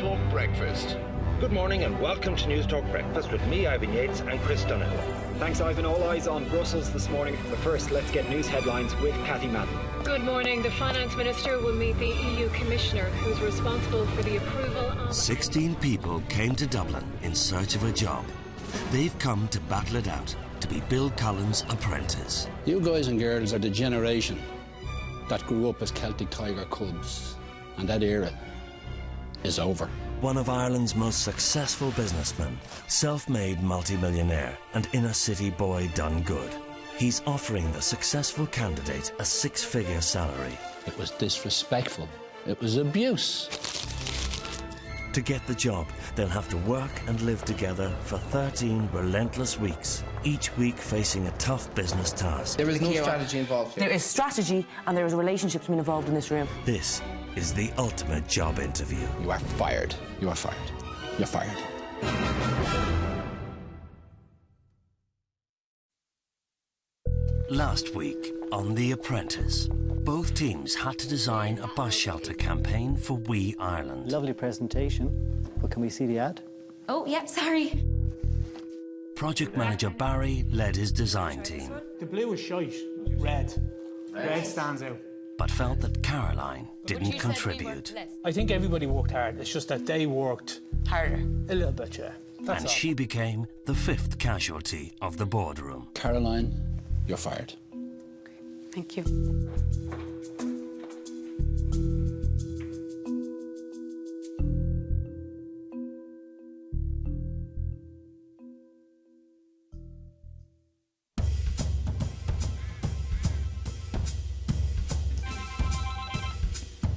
Talk Breakfast. Good morning and welcome to News Talk Breakfast with me, Ivan Yates, and Chris Donoghue. Thanks, Ivan. All eyes on Brussels this morning. But first, let's get news headlines with Cathy Madden. Good morning. The Finance Minister will meet the EU Commissioner, who's responsible for the approval of... 16 people came to Dublin in search of a job. They've come to battle it out to be Bill Cullen's apprentice. You guys and girls are the generation that grew up as Celtic Tiger cubs, and that era is over. One of Ireland's most successful businessmen, self-made multi-millionaire and inner-city boy done good. He's offering the successful candidate a 6-figure salary. It was disrespectful. It was abuse. To get the job, they'll have to work and live together for 13 relentless weeks, each week facing a tough business task. There is no strategy involved here. There is strategy and there is relationships being involved in this room. This is the ultimate job interview. You are fired. You are fired. You're fired. Last week on The Apprentice, both teams had to design a bus shelter campaign for We Ireland. Lovely presentation, but can we see the ad? Oh, yeah, sorry. Project manager Barry led his design team. The blue is shite. Red. Red stands out. But felt that Caroline didn't contribute. I think everybody worked hard. It's just that they worked harder. A little bit, yeah. That's and all. She became the 5th casualty of the boardroom. Caroline, you're fired. Thank you.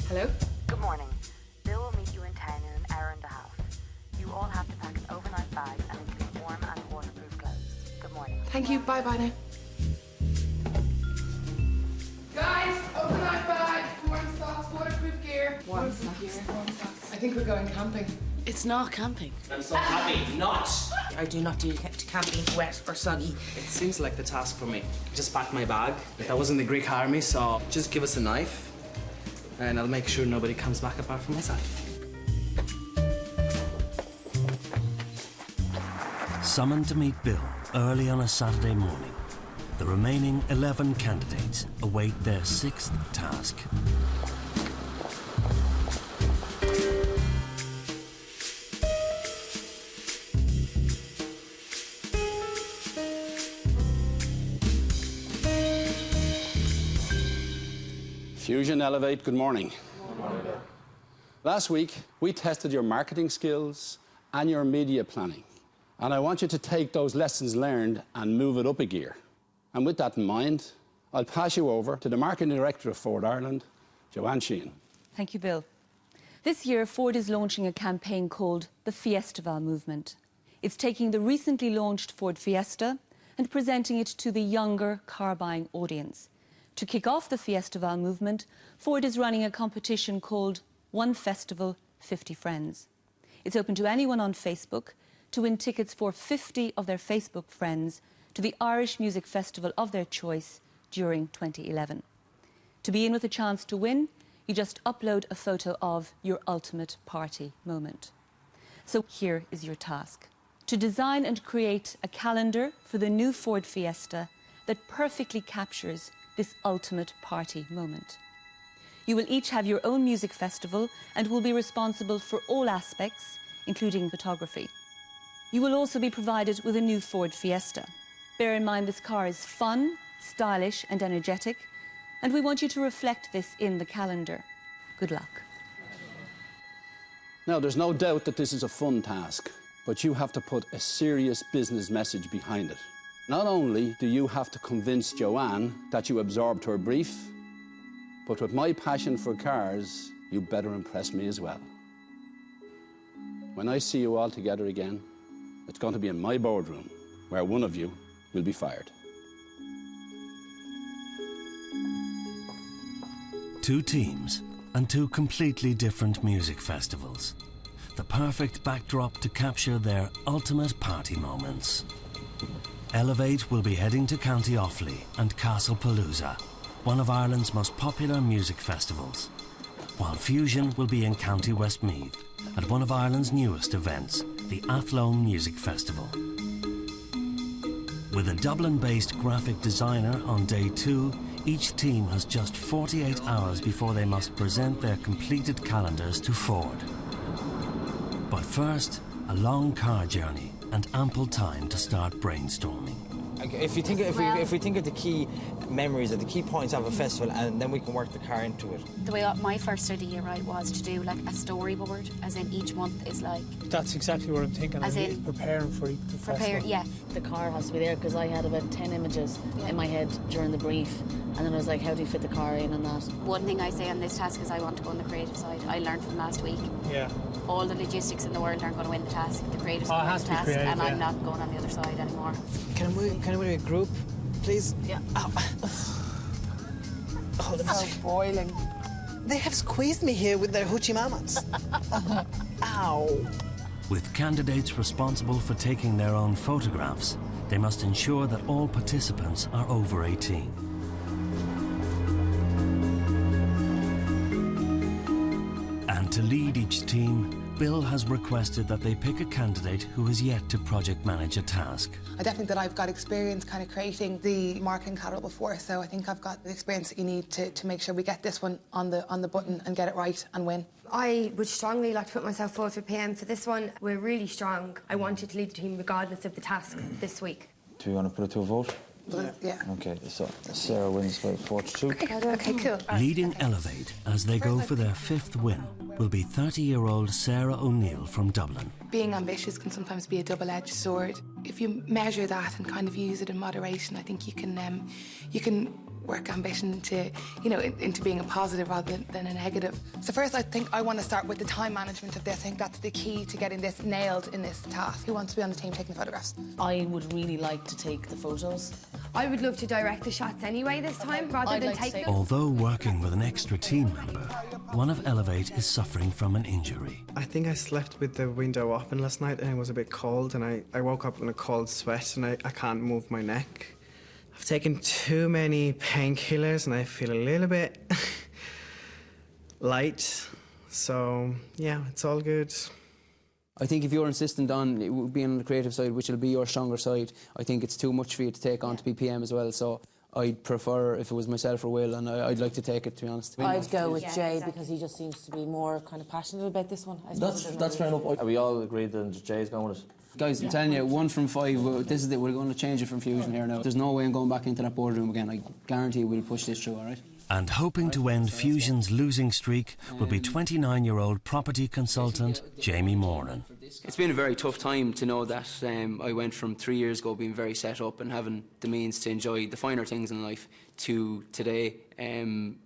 Hello? Good morning. Bill will meet you in town in an hour and a half. You all have to pack an overnight bag and include warm and waterproof clothes. Good morning. Thank you. Bye-bye now. Guys, overnight bag, warm socks, waterproof gear. Warm socks. I think we're going camping. It's not camping. I'm so happy not. I do not do camping wet or soggy. It seems like the task for me. Just pack my bag. I was in the Greek army, so just give us a knife and I'll make sure nobody comes back apart from myself. Summoned to meet Bill early on a Saturday morning, the remaining 11 candidates await their 6th task. Fusion Elevate, good morning. Last week, we tested your marketing skills and your media planning. And I want you to take those lessons learned and move it up a gear. And with that in mind, I'll pass you over to the Marketing Director of Ford Ireland, Joanne Sheehan. Thank you, Bill. This year, Ford is launching a campaign called the Fiestival Movement. It's taking the recently launched Ford Fiesta and presenting it to the younger car-buying audience. To kick off the Fiestival movement, Ford is running a competition called One Festival, 50 Friends. It's open to anyone on Facebook to win tickets for 50 of their Facebook friends to the Irish music festival of their choice during 2011. To be in with a chance to win, you just upload a photo of your ultimate party moment. So here is your task: to design and create a calendar for the new Ford Fiesta that perfectly captures this ultimate party moment. You will each have your own music festival and will be responsible for all aspects, including photography. You will also be provided with a new Ford Fiesta. Bear in mind this car is fun, stylish and energetic, and we want you to reflect this in the calendar. Good luck. Now, there's no doubt that this is a fun task, but you have to put a serious business message behind it. Not only do you have to convince Joanne that you absorbed her brief, but with my passion for cars, you better impress me as well. When I see you all together again, it's going to be in my boardroom, where one of you will be fired. 2 teams and 2 completely different music festivals. The perfect backdrop to capture their ultimate party moments. Elevate will be heading to County Offaly and Castlepalooza, one of Ireland's most popular music festivals, while Fusion will be in County Westmeath, at one of Ireland's newest events, the Athlone Music Festival. With a Dublin-based graphic designer on day 2, each team has just 48 hours before they must present their completed calendars to Ford. But first, a long car journey and ample time to start brainstorming. If we think of the key memories or the key points of a festival, and then we can work the car into it. The way my first idea, right, was to do like a storyboard, as in each month is like... That's exactly what I'm thinking. As in preparing for the festival. Yeah. The car has to be there because I had about 10 images in my head during the brief, and then I was like, how do you fit the car in and that? One thing I say on this task is I want to go on the creative side. I learned from last week. Yeah. All the logistics in the world aren't going to win the task. The creative side wins the task, creative, and I'm not going on the other side anymore. Can we do a group, please? Yeah. Oh, So boiling. They have squeezed me here with their hoochie mamas. Ow. With candidates responsible for taking their own photographs, they must ensure that all participants are over 18. And to lead each team, Bill has requested that they pick a candidate who has yet to project manage a task. I definitely think that I've got experience kind of creating the marketing catalog before, so I think I've got the experience that you need to make sure we get this one on the button and get it right and win. I would strongly like to put myself forward for PM for this one. We're really strong. I want you to lead the team regardless of the task this week. Do you want to put it to a vote? Yeah. Okay, so Sarah wins by 4-2. Okay, cool. Leading Elevate as they go for their 5th win will be 30-year-old Sarah O'Neill from Dublin. Being ambitious can sometimes be a double-edged sword. If you measure that and kind of use it in moderation, I think you can work ambition into being a positive rather than a negative. So first, I think I want to start with the time management of this. I think that's the key to getting this nailed in this task. Who wants to be on the team taking the photographs? I would really like to take the photos. I would love to direct the shots anyway this time, rather than take them. Although working with an extra team member, one of Elevate is suffering from an injury. I think I slept with the window open last night and it was a bit cold, and I woke up in a cold sweat and I can't move my neck. I've taken too many painkillers and I feel a little bit light, so yeah, it's all good. I think if you're insistent on being on the creative side, which will be your stronger side, I think it's too much for you to take on to be PM as well, so I'd prefer if it was myself or Will, and I'd like to take it, to be honest. I'd go with Jay because he just seems to be more kind of passionate about this one. That's fair enough. Are we all agreed that Jay's going with it? Guys, I'm telling you, 1 from 5, this is it, we're going to change it from Fusion here now. There's no way I'm going back into that boardroom again. I guarantee we'll push this through, all right? And hoping to end Fusion's losing streak will be 29-year-old property consultant Jamie Moran. It's been a very tough time to know that I went from 3 years ago being very set up and having the means to enjoy the finer things in life to today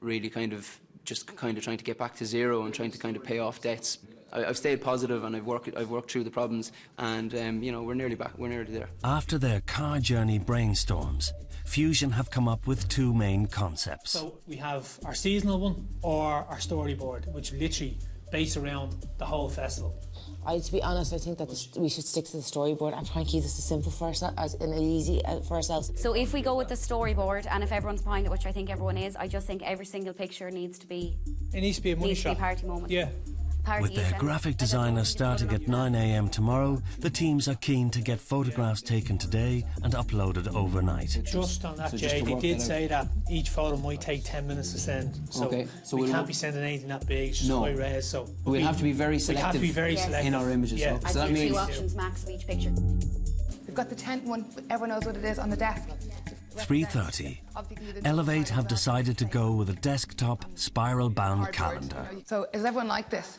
really kind of trying to get back to zero and trying to kind of pay off debts. I've stayed positive and I've worked through the problems, and we're nearly back. We're nearly there. After their car journey brainstorms, Fusion have come up with 2 main concepts. So we have our seasonal one or our storyboard, which literally base around the whole festival. To be honest, I think that we should stick to the storyboard and try and keep this as simple for ourselves and easy for ourselves. So if we go with the storyboard, and if everyone's behind it, which I think everyone is, I just think every single picture needs to be... It needs to be a money shot. Needs to be a party moment. Yeah. With their graphic designer starting at 9 a.m. tomorrow, the teams are keen to get photographs taken today and uploaded overnight. Just on that, Jay, they did say that each photo might take 10 minutes to send. So, we can't be sending anything that big, it's just high res. So we'll have to be very selective in our images. Yeah. So that means 2 options max of each picture. We've got the tent one, everyone knows what it is, on the desk. 3:30. Elevate have decided to go with a desktop spiral-bound calendar. So is everyone like this?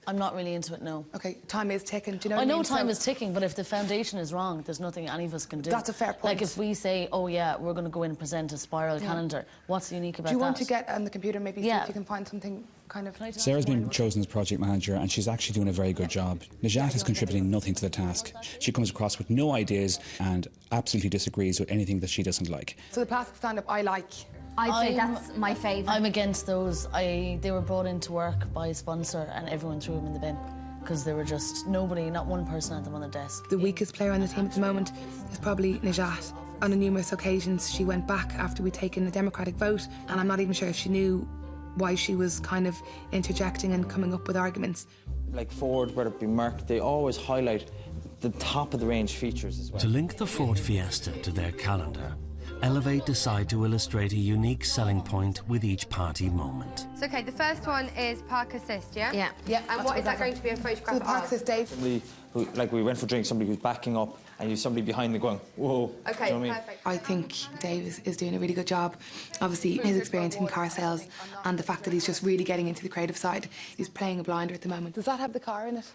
I'm not really into it, no. Okay, time is ticking. Do you know I what I know mean? time is ticking, but if the foundation is wrong, there's nothing any of us can do. That's a fair point. Like if we say, oh yeah, we're going to go in and present a spiral calendar, what's unique about that? Do you want to get on the computer maybe see if you can find something kind of... Sarah's been chosen as project manager and she's actually doing a very good job. Najat is contributing nothing to the task. She comes across with no ideas and absolutely disagrees with anything that she doesn't like. So the plastic stand-up I like. I'd say that's my favourite. I'm against those. They were brought into work by a sponsor and everyone threw them in the bin because there were just nobody, not one person had them on the desk. The weakest player on the team at the moment is probably Najat. On numerous occasions she went back after we'd taken the democratic vote, and I'm not even sure if she knew why she was kind of interjecting and coming up with arguments. Like Ford, whether it be Merc, they always highlight the top of the range features as well. To link the Ford Fiesta to their calendar, Elevate decide to illustrate a unique selling point with each party moment. So, okay, the first one is park assist, yeah? Yeah. Yeah. And what is that going to be a photograph So the park assist, Dave. Somebody who, like we went for drinks, somebody who's backing up and you somebody behind them going, whoa. Okay, do you know what I mean? perfect. I think Dave is doing a really good job. Obviously, his experience in car sales and the fact that he's just really getting into the creative side. He's playing a blinder at the moment. Does that have the car in it?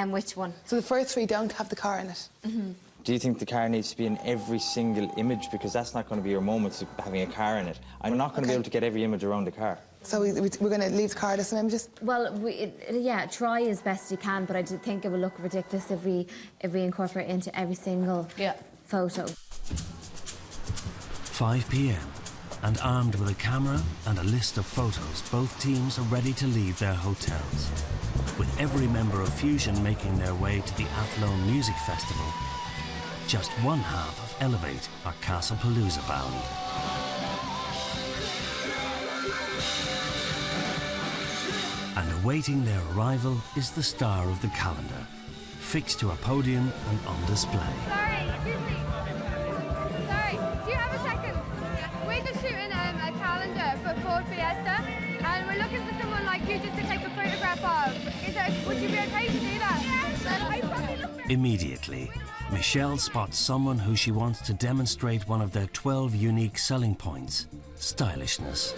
Which one? So the first three don't have the car in it. Mm-hmm. Do you think the car needs to be in every single image? Because that's not going to be your moment, having a car in it. I'm not going to be able to get every image around the car. So we're going to leave the car as some images? Well, yeah, try as best you can, but I do think it will look ridiculous if we incorporate into every single photo. 5 p.m. and armed with a camera and a list of photos, both teams are ready to leave their hotels. With every member of Fusion making their way to the Athlone Music Festival, just one half of Elevate are Castlepalooza bound. And awaiting their arrival is the star of the calendar, fixed to a podium and on display. Sorry, excuse me. Sorry, do you have a second? We're just shooting a calendar for Ford Fiesta, and we're looking for someone like you just to take a photograph of. Would you be okay to do that? Yes, I probably look very... Immediately, Michelle spots someone who she wants to demonstrate one of their 12 unique selling points: stylishness.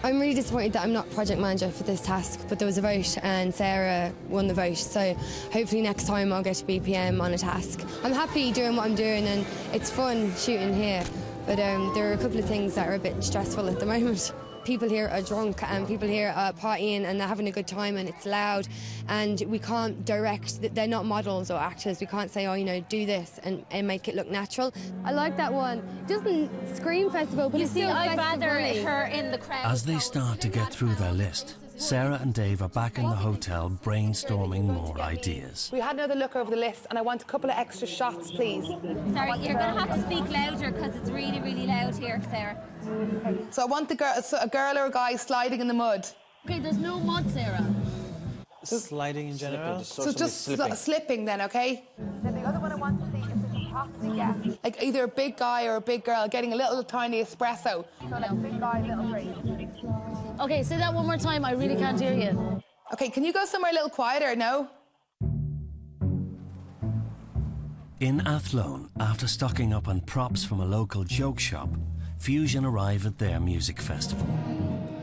I'm really disappointed that I'm not project manager for this task, but there was a vote and Sarah won the vote, so hopefully next time I'll get to be PM on a task. I'm happy doing what I'm doing and it's fun shooting here, but there are a couple of things that are a bit stressful at the moment. People here are drunk and people here are partying and they're having a good time and it's loud, and we can't direct, they're not models or actors, we can't say, oh, you know, do this and make it look natural. I like that one. It doesn't scream festival, but it's still I'd rather festival-y. her in the crowd. As they start to get through their list, Sarah and Dave are back in the hotel brainstorming more ideas. We had another look over the list and I want a couple of extra shots, please. Sorry, you're going to have to speak louder because it's really, really loud here, Sarah. So I want a girl or a guy sliding in the mud. Okay, there's no mud, Sarah. Sliding in general. So just slipping then, okay? Then the other one I want to see is the possibly get like either a big guy or a big girl getting a little tiny espresso. So like big guy, little drink. Okay, say that one more time. I really can't hear you. Okay, can you go somewhere a little quieter, no? In Athlone, after stocking up on props from a local joke shop, Fusion arrive at their music festival.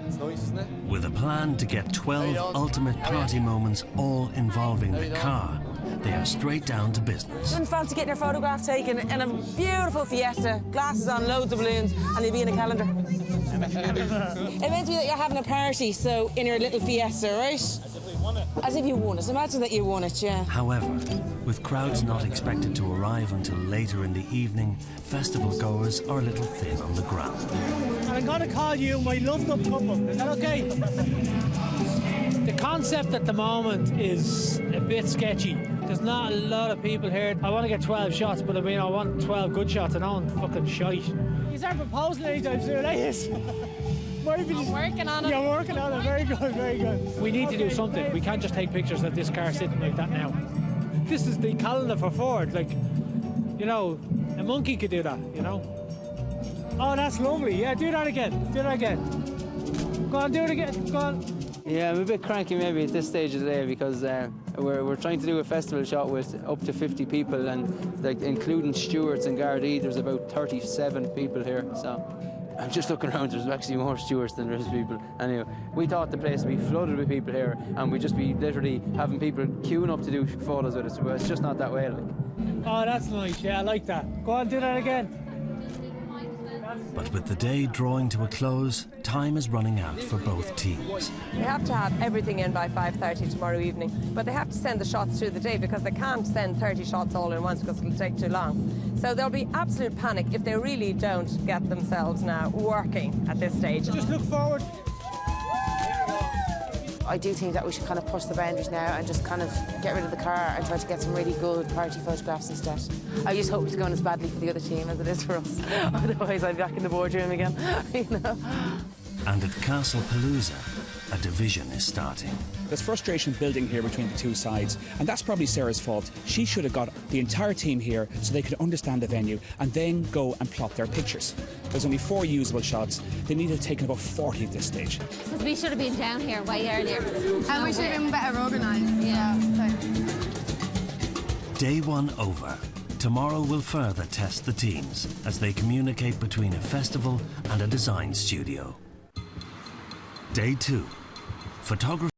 It's nice, isn't it? With a plan to get 12 ultimate party moments all involving the car, they are straight down to business. Wouldn't fancy getting your photograph taken in a beautiful Fiesta, glasses on, loads of balloons, and you'll be in a calendar. It meant to be that you're having a party, so in your little Fiesta, right? As if we won it. As if you won it. Imagine that you won it, yeah. However, with crowds not expected to arrive until later in the evening, festival goers are a little thin on the ground. I'm going to call you my loved up couple. Is that okay? The concept at the moment is a bit sketchy. There's not a lot of people here. I want to get 12 shots, but I mean, I want 12 good shots and I want fucking shite. You start proposing anytime soon, eh? I'm working on it. You're working on it. Very good, very good. We need to do something. We can't just take pictures of this car sitting like that now. This is the calendar for Ford. Like, you know, a monkey could do that, you know? Oh, that's lovely. Yeah, do that again. Do that again. Go on, do it again. Go on. Yeah, I'm a bit cranky maybe at this stage of the day because we're trying to do a festival shot with up to 50 people, and like including stewards and Gardaí, there's about 37 people here. So I'm just looking around, there's actually more stewards than there is people. Anyway, we thought the place would be flooded with people here and we'd just be literally having people queuing up to do photos with us, but it's just not that way. Like. Oh, that's nice. Yeah, I like that. Go on, do that again. But with the day drawing to a close, time is running out for both teams. They have to have everything in by 5:30 tomorrow evening, but they have to send the shots through the day because they can't send 30 shots all in once because it'll take too long. So there'll be absolute panic if they really don't get themselves now working at this stage. Just look forward. I do think that we should kind of push the boundaries now and just kind of get rid of the car and try to get some really good party photographs instead. I just hope it's going as badly for the other team as it is for us. Otherwise I'll be back in the boardroom again, you know. And at Castlepalooza, a division is starting. There's frustration building here between the two sides, and that's probably Sarah's fault. She should have got the entire team here so they could understand the venue and then go and plot their pictures. There's only 4 usable shots. They need to have taken about 40 at this stage. Because we should have been down here way earlier. And we should have been better organised. Yeah. Day 1 over. Tomorrow will further test the teams as they communicate between a festival and a design studio. Day 2. Photography